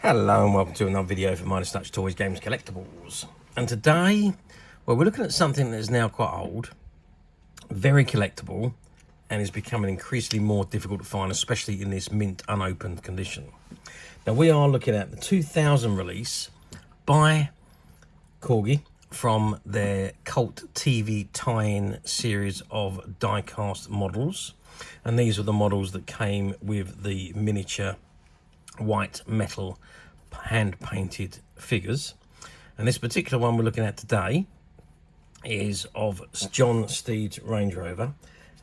Hello and welcome to another video for Minus Touch Toys Games Collectibles. And today, well, we're looking at something that is now quite old, very collectible, and is becoming increasingly more difficult to find, especially in this mint unopened condition. Now we are looking at the 2000 release by Corgi from their cult TV tie-in series of DieCast models. And these are the models that came with the miniature white metal hand painted figures, and this particular one we're looking at today is of John Steed's Range Rover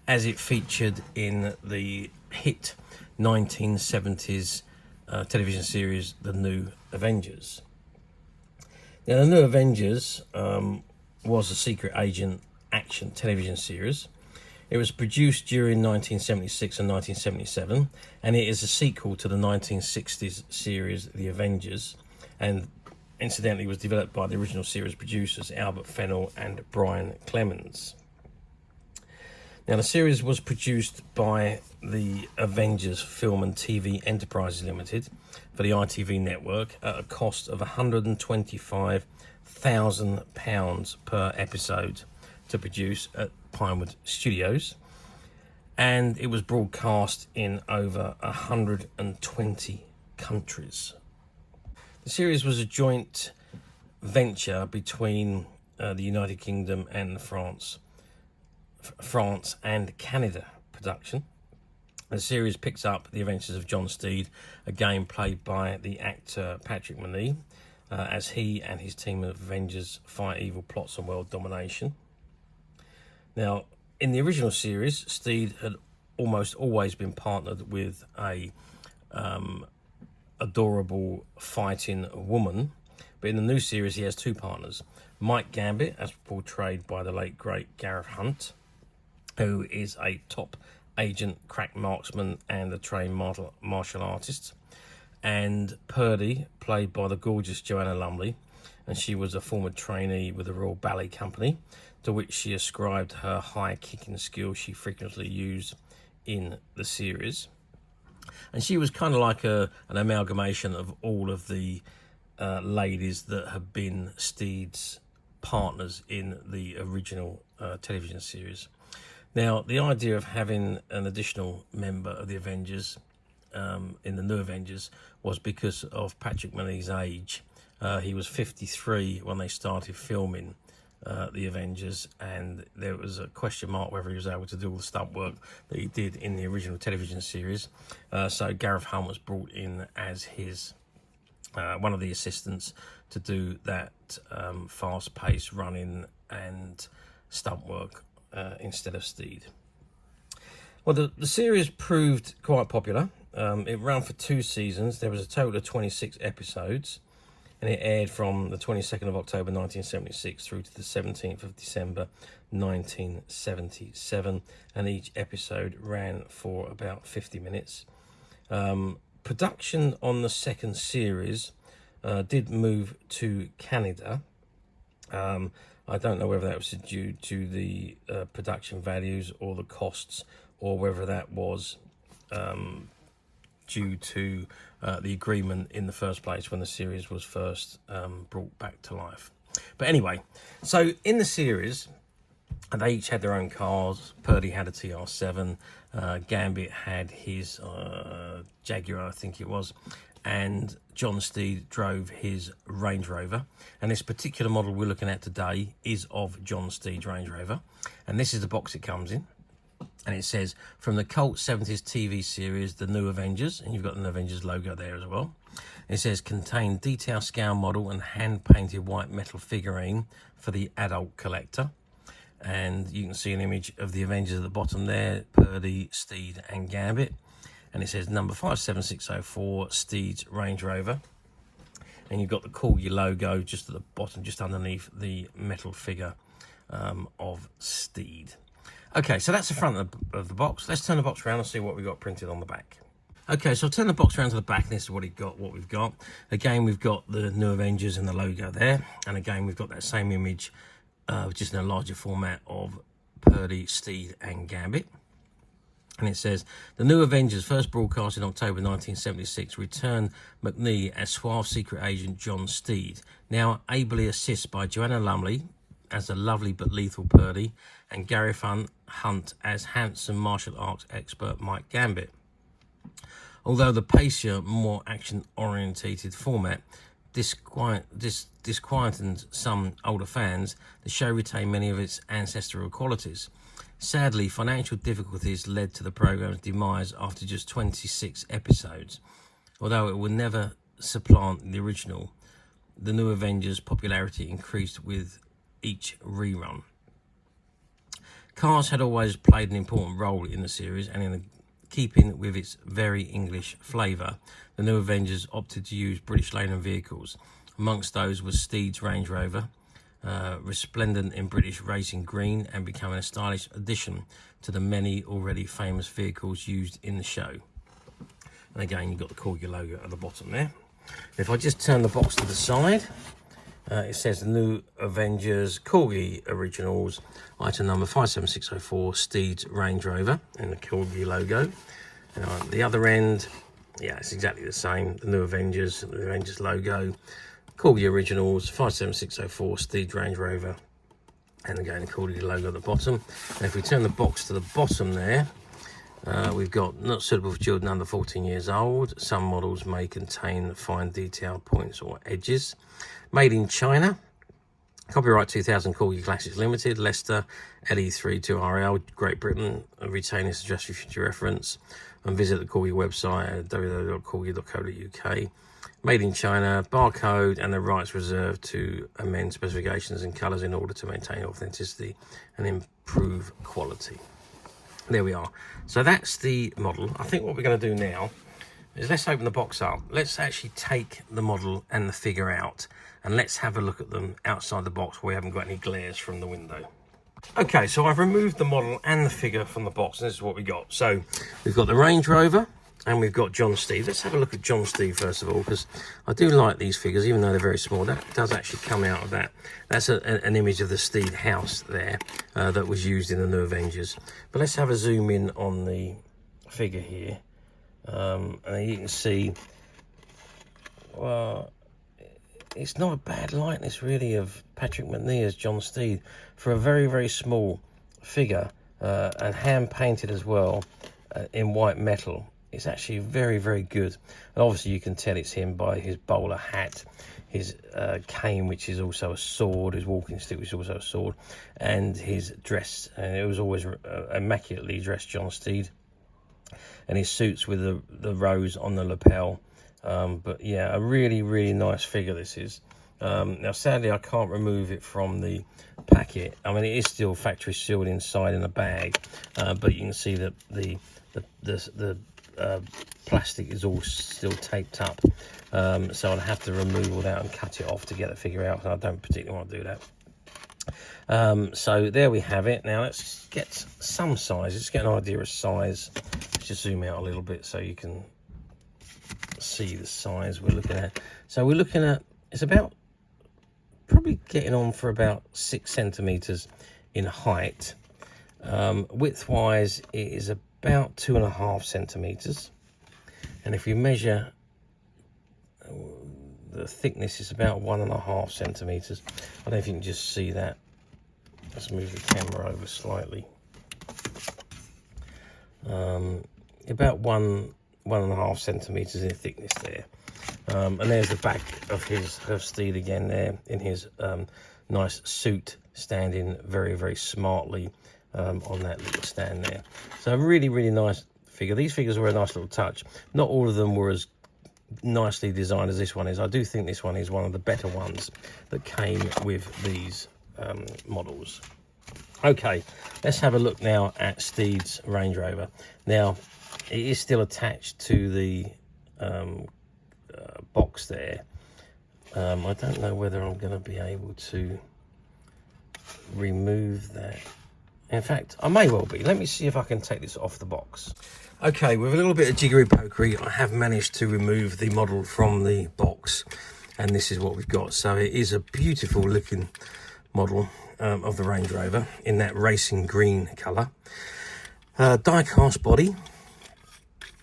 as it featured in the hit 1970s television series The New Avengers. Now The New Avengers was a secret agent action television series. It was produced during 1976 and 1977, and it is a sequel to the 1960s series The Avengers, and incidentally was developed by the original series producers Albert Fennell and Brian Clemens. Now the series was produced by the Avengers Film and TV Enterprises Limited for the ITV network at a cost of £125,000 per episode to produce at Pinewood Studios, and it was broadcast in over 120 countries. The series was a joint venture between the United Kingdom and France and Canada production. The series picks up the adventures of John Steed, again played by the actor Patrick Mooney, as he and his team of Avengers fight evil plots and world domination. Now, in the original series, Steed had almost always been partnered with a adorable fighting woman, but in the new series he has two partners. Mike Gambit, as portrayed by the late great Gareth Hunt, who is a top agent, crack marksman and a trained martial artist, and Purdy, played by the gorgeous Joanna Lumley, and she was a former trainee with the Royal Ballet Company, to which she ascribed her high kicking skills she frequently used in the series. And she was kind of like an amalgamation of all of the ladies that have been Steed's partners in the original television series. Now, the idea of having an additional member of the Avengers in the New Avengers was because of Patrick Mooney's age. He was 53 when they started filming the Avengers, and there was a question mark whether he was able to do all the stunt work that he did in the original television series. So Gareth Hunt was brought in as his one of the assistants to do that fast-paced running and stunt work instead of Steed. Well, the series proved quite popular. It ran for 2 seasons. There was a total of 26 episodes, and it aired from the 22nd of October 1976 through to the 17th of December 1977, and each episode ran for about 50 minutes. Production on the second series did move to Canada. I don't know whether that was due to the production values or the costs, or whether that was due to the agreement in the first place when the series was first brought back to life. But anyway, so in the series, they each had their own cars. Purdy had a TR7, Gambit had his Jaguar, I think it was, and John Steed drove his Range Rover. And this particular model we're looking at today is of John Steed's Range Rover, and this is the box it comes in. And it says, from the cult 70s TV series The New Avengers, and you've got the New Avengers logo there as well. It says, contain detail scale model and hand-painted white metal figurine for the adult collector. And you can see an image of the Avengers at the bottom there, Purdy, Steed and Gambit. And it says number 57604, Steed's Range Rover. And you've got the Corgi logo just at the bottom, just underneath the metal figure of Steed. Okay, so that's the front of the box. Let's turn the box around and see what we've got printed on the back. Okay, so I'll turn the box around to the back, and this is what we've got. Again, we've got the New Avengers and the logo there. And again, we've got that same image, just in a larger format, of Purdy, Steed and Gambit. And it says, the new Avengers, first broadcast in October 1976, returned McNee as suave secret agent John Steed, now ably assisted by Joanna Lumley as the lovely but lethal Purdy, and Gareth Hunt as handsome martial arts expert Mike Gambit. Although the pacier, more action-orientated format disquieted some older fans, the show retained many of its ancestral qualities. Sadly, financial difficulties led to the programme's demise after just 26 episodes. Although it would never supplant the original, the new Avengers' popularity increased with each rerun. Cars had always played an important role in the series, and in keeping with its very English flavour, the new Avengers opted to use British Leyland vehicles. Amongst those was Steed's Range Rover, resplendent in British racing green and becoming a stylish addition to the many already famous vehicles used in the show. And again, you've got the Corgi logo at the bottom there. If I just turn the box to the side, it says the new Avengers Corgi Originals, item number 57604, Steed's Range Rover, and the Corgi logo. And on the other end, yeah, it's exactly the same. The new Avengers, the Avengers logo, Corgi Originals, 57604, Steed's Range Rover, and again the Corgi logo at the bottom. And if we turn the box to the bottom there, we've got not suitable for children under 14 years old. Some models may contain fine detail points or edges. Made in China. Copyright 2000 Corgi Classics Limited, Leicester, LE32RL, Great Britain. Retain this address for future reference. And visit the Corgi website at www.corgi.co.uk. Made in China, barcode, and the rights reserved to amend specifications and colours in order to maintain authenticity and improve quality. There we are. So that's the model. I think what we're going to do now is let's open the box up. Let's actually take the model and the figure out, and let's have a look at them outside the box where we haven't got any glares from the window. Okay, so I've removed the model and the figure from the box, and this is what we got. So we've got the Range Rover, and we've got John Steed. Let's have a look at John Steed first of all, because I do like these figures, even though they're very small. That does actually come out of that. That's an image of the Steed house there that was used in the new Avengers. But let's have a zoom in on the figure here. And you can see, well, it's not a bad likeness really of Patrick McNee as John Steed for a very, very small figure, and hand painted as well in white metal. It's actually very, very good. And obviously you can tell it's him by his bowler hat, his cane, which is also a sword, his walking stick, which is also a sword, and his dress. And it was always immaculately dressed John Steed. And his suits with the rose on the lapel. But yeah, a really, really nice figure this is. Now, sadly, I can't remove it from the packet. I mean, it is still factory sealed inside in a bag, but you can see that the plastic is all still taped up. So I'd have to remove all that and cut it off to get the figure out, and I don't particularly want to do that. So there we have it. Now let's get some size. Let's get an idea of size. Let's just zoom out a little bit so you can see the size we're looking at. So we're looking at, it's about probably getting on for about 6 centimeters in height. Width wise, it is about 2.5 centimeters, and if you measure the thickness, is about 1.5 centimeters. I don't know if you can just see that. Let's move the camera over slightly. About 1.5 centimeters in thickness there. And there's the back of Steed again there in his nice suit, standing very, very smartly on that little stand there. So a really, really nice figure. These figures were a nice little touch. Not all of them were as nicely designed as this one is. I do think this one is one of the better ones that came with these models. Okay, let's have a look now at Steed's Range Rover. Now, it is still attached to the box there. I don't know whether I'm going to be able to remove that. In fact, I may well be. Let me see if I can take this off the box. Okay, with a little bit of jiggery pokery, I have managed to remove the model from the box, and this is what we've got. So it is a beautiful looking model of the Range Rover in that racing green colour. Die-cast body,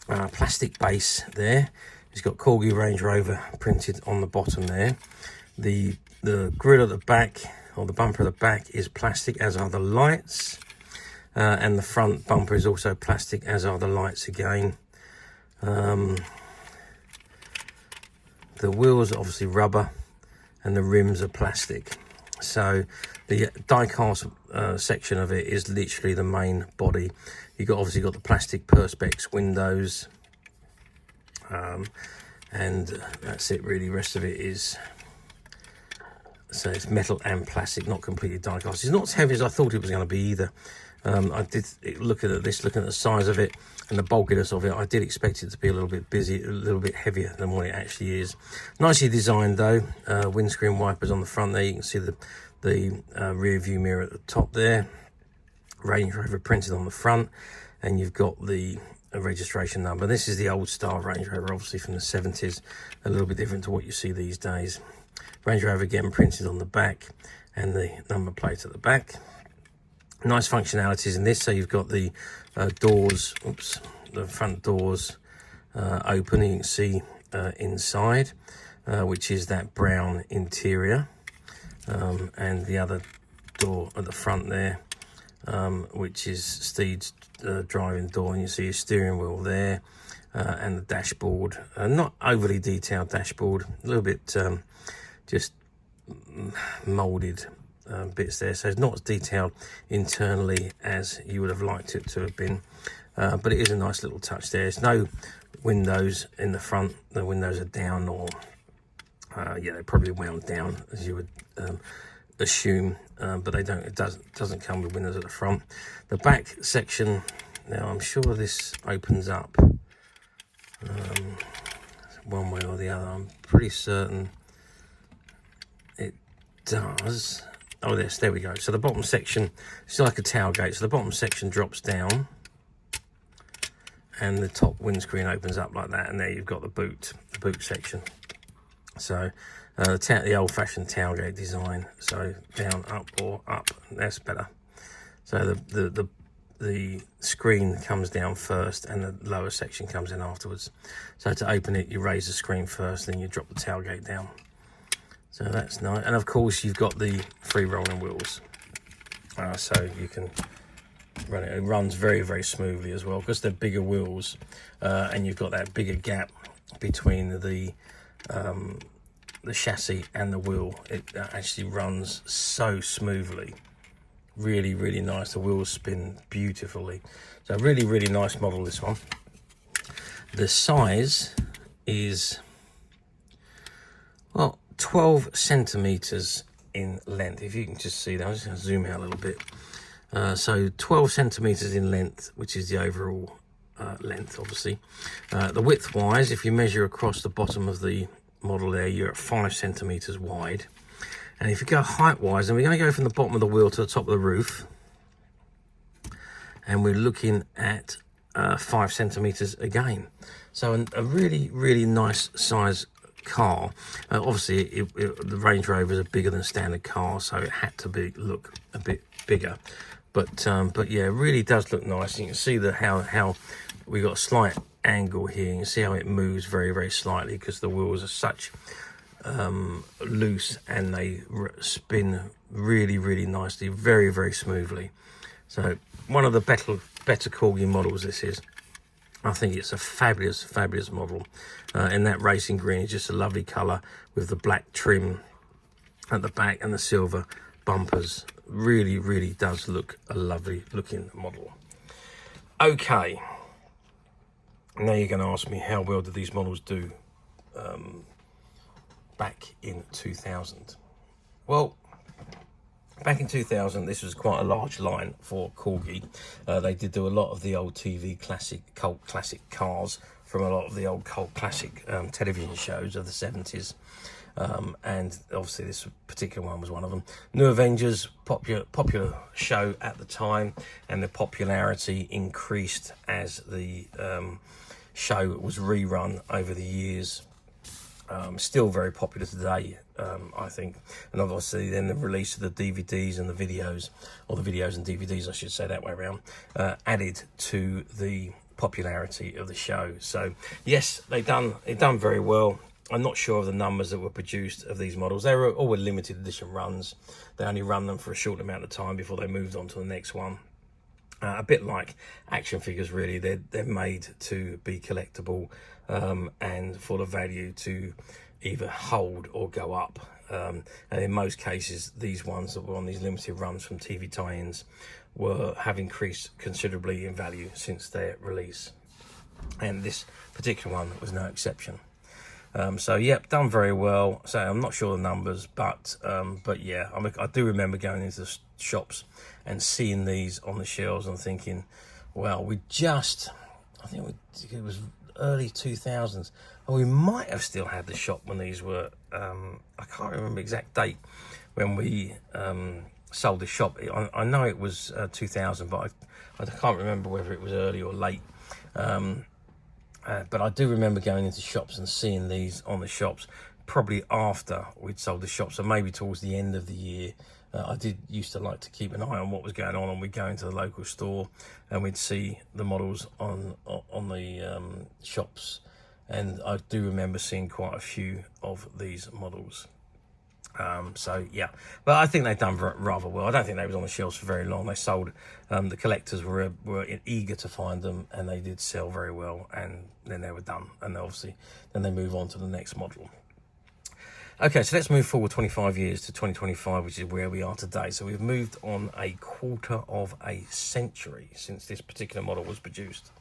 plastic base there. It's got Corgi Range Rover printed on the bottom there. The grill at the back, or the bumper at the back, is plastic, as are the lights. And the front bumper is also plastic, as are the lights again. The wheels are obviously rubber, and the rims are plastic. So the die-cast section of it is literally the main body. You've obviously got the plastic perspex windows, and that's it really. Rest of it is, so it's metal and plastic, not completely die-cast. It's not as heavy as I thought it was going to be either. I did looking at the size of it and the bulkiness of it, I did expect it to be a little bit heavier than what it actually is. Nicely designed though. Windscreen wipers on the front there. You can see the rear view mirror at the top there. Range Rover printed on the front, and you've got the registration number. This is the old style Range Rover, obviously from the 70s, a little bit different to what you see these days. Range Rover again printed on the back, and the number plate at the back. Nice functionalities in this. So you've got the doors, the front doors open, and you can see inside, which is that brown interior, and the other door at the front there, which is Steed's driving door, and you see his steering wheel there, and the dashboard. Not overly detailed dashboard, a little bit just moulded bits there, so it's not as detailed internally as you would have liked it to have been, but it is a nice little touch there. There's no windows in the front. The windows are down, or yeah, they're probably wound down, as you would assume, but they don't. It doesn't come with windows at the front. The back section, now I'm sure this opens up one way or the other. I'm pretty certain it does. Oh, yes, there we go. So the bottom section, it's like a tailgate. So the bottom section drops down, and the top windscreen opens up like that. And there you've got the boot section. So the old-fashioned tailgate design. So down, up, or up. That's better. So the screen comes down first, and the lower section comes in afterwards. So to open it, you raise the screen first, then you drop the tailgate down. So that's nice. And of course you've got the free rolling wheels, so you can run it. It runs very, very smoothly as well, because they're bigger wheels, and you've got that bigger gap between the chassis and the wheel. It actually runs so smoothly. Really, really nice. The wheels spin beautifully. So really, really nice model, this one. The size is, well, 12 centimeters in length. If you can just see that, I'm just going to zoom out a little bit. So 12 centimeters in length, which is the overall length, obviously. The width wise, if you measure across the bottom of the model there, you're at 5 centimeters wide. And if you go height wise, and we're going to go from the bottom of the wheel to the top of the roof, and we're looking at 5 centimeters again. So a really, really nice size car. Obviously the Range Rovers are bigger than standard cars, so it had to look a bit bigger, but yeah, it really does look nice. You can see how we got a slight angle here. You can see how it moves very, very slightly, because the wheels are such loose, and they spin really, really nicely, very, very smoothly. So one of the better Corgi models this is. I think it's a fabulous, fabulous model. And that racing green is just a lovely colour, with the black trim at the back and the silver bumpers. Really, really does look a lovely looking model. Okay. Now you're going to ask me, how well did these models do back in 2000? Well, back in 2000, this was quite a large line for Corgi. They did do a lot of the old TV cult classic cars from a lot of the old cult classic television shows of the 70s. And obviously this particular one was one of them. New Avengers, popular show at the time, and the popularity increased as the show was rerun over the years. Still very popular today, I think. And obviously then the release of the DVDs and the videos, or the videos and DVDs I should say, that way around, added to the popularity of the show. So yes, it done very well. I'm not sure of the numbers that were produced of these models. They were all limited edition runs. They only run them for a short amount of time before they moved on to the next one. A bit like action figures, really. They're made to be collectible and full of value to either hold or go up. And in most cases, these ones that were on these limited runs from TV tie-ins have increased considerably in value since their release. And this particular one was no exception. So yep, done very well. So I'm not sure the numbers, but yeah, I do remember going into the shops and seeing these on the shelves and thinking, well, I think it was early 2000s, and we might have still had the shop when these were, I can't remember the exact date when we sold the shop. I know it was 2000, but I can't remember whether it was early or late. But I do remember going into shops and seeing these on the shops, probably after we'd sold the shop, so maybe towards the end of the year. I used to like to keep an eye on what was going on, and we'd go into the local store and we'd see the models on the shops, and I do remember seeing quite a few of these models. So yeah, but I think they've done rather well. I don't think they was on the shelves for very long. They sold, the collectors were eager to find them, and they did sell very well, and then they were done, and obviously then they move on to the next model. Okay, so let's move forward 25 years to 2025, which is where we are today. So we've moved on a quarter of a century since this particular model was produced.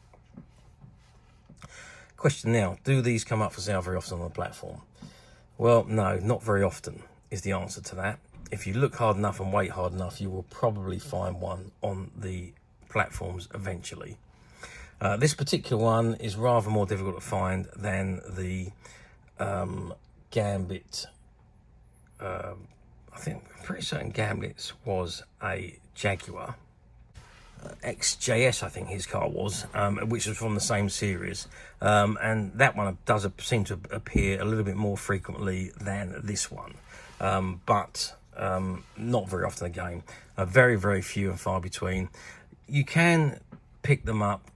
Question now, do these come up for sale very often on the platform? Well, no, not very often is the answer to that. If you look hard enough and wait hard enough, you will probably find one on the platforms eventually. This particular one is rather more difficult to find than the Gambit. I think I'm pretty certain Gambit's was a Jaguar. XJS, I think his car was, which was from the same series, and that one does seem to appear a little bit more frequently than this one, but not very often again. Very, very few and far between. You can pick them up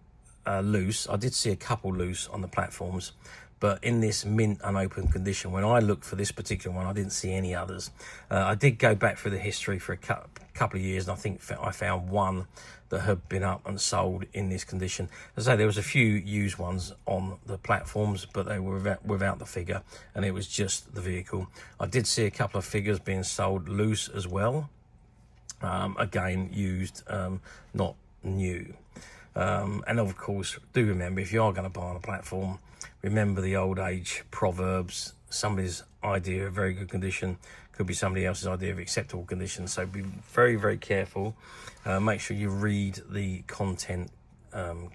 loose. I did see a couple loose on the platforms, but in this mint unopened condition, when I looked for this particular one, I didn't see any others. I did go back through the history for a couple of years, and I think I found one that had been up and sold in this condition. As I say, there was a few used ones on the platforms, but they were without the figure, and it was just the vehicle. I did see a couple of figures being sold loose as well. Again, used, not new. And of course, do remember, if you are going to buy on a platform, remember the old age proverbs. Somebody's idea of very good condition could be somebody else's idea of acceptable condition. So be very, very careful. Make sure you read the content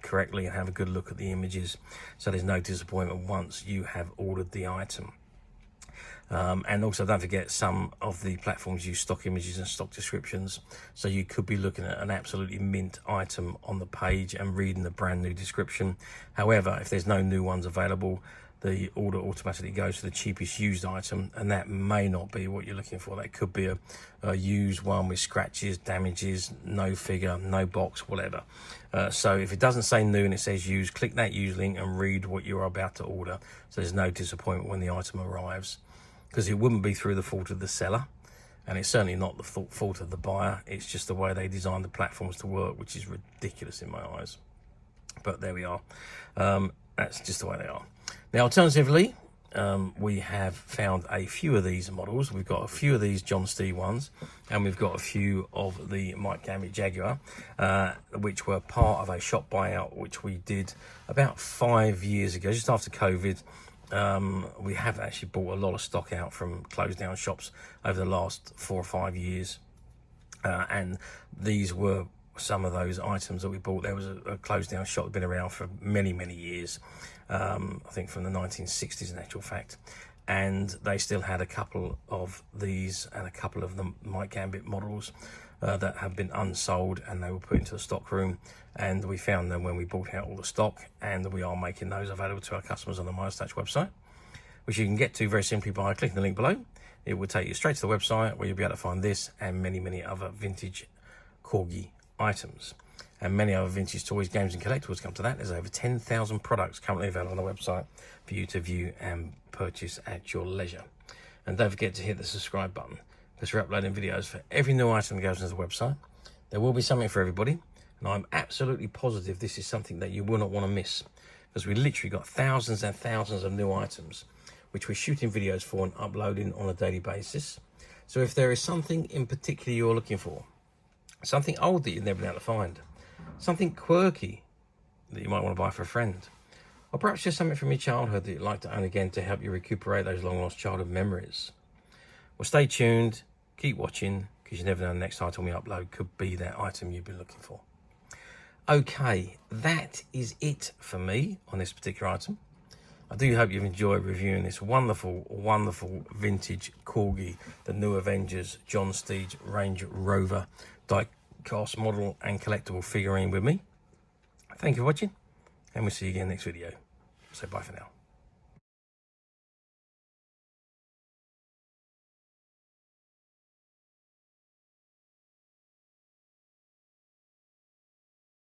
correctly and have a good look at the images, so there's no disappointment once you have ordered the item. And also don't forget, some of the platforms use stock images and stock descriptions, so you could be looking at an absolutely mint item on the page and reading the brand new description. However, if there's no new ones available, the order automatically goes to the cheapest used item, and that may not be what you're looking for. That could be a used one with scratches, damages, no figure, no box, whatever. So if it doesn't say new and it says used, click that used link and read what you're about to order, so there's no disappointment when the item arrives. Because it wouldn't be through the fault of the seller, and it's certainly not the fault of the buyer. It's just the way they designed the platforms to work, which is ridiculous in my eyes. But there we are. That's just the way they are. Now, alternatively, we have found a few of these models. We've got a few of these John Steed ones, and we've got a few of the Mike Gambit Jaguar, which were part of a shop buyout, which we did about 5 years ago, just after COVID. We have actually bought a lot of stock out from closed down shops over the last 4 or 5 years, and these were some of those items that we bought. There was a closed down shop that had been around for many, many years, I think from the 1960s in actual fact, and they still had a couple of these and a couple of the Mike Gambit models that have been unsold, and they were put into the stock room, and we found them when we bought out all the stock, and we are making those available to our customers on the MyStatch website, which you can get to very simply by clicking the link below it will take you straight to the website where you'll be able to find this and many, many other vintage Corgi items. And many other vintage toys, games and collectibles come to that. There's over 10,000 products currently available on the website for you to view and purchase at your leisure. And don't forget to hit the subscribe button, because we're uploading videos for every new item that goes into the website. There will be something for everybody, and I'm absolutely positive this is something that you will not want to miss, because we literally got thousands and thousands of new items which we're shooting videos for and uploading on a daily basis. So if there is something in particular you're looking for, something old that you've never been able to find, something quirky that you might want to buy for a friend, or perhaps just something from your childhood that you'd like to own again to help you recuperate those long lost childhood memories, well, stay tuned, keep watching, because you never know the next item we upload could be that item you've been looking for. Okay, that is it for me on this particular item. I do hope you've enjoyed reviewing this wonderful, wonderful vintage Corgi, the new Avengers John Steed Range Rover DieCast model and collectible figurine with me. Thank you for watching, and we'll see you again next video. So bye for now.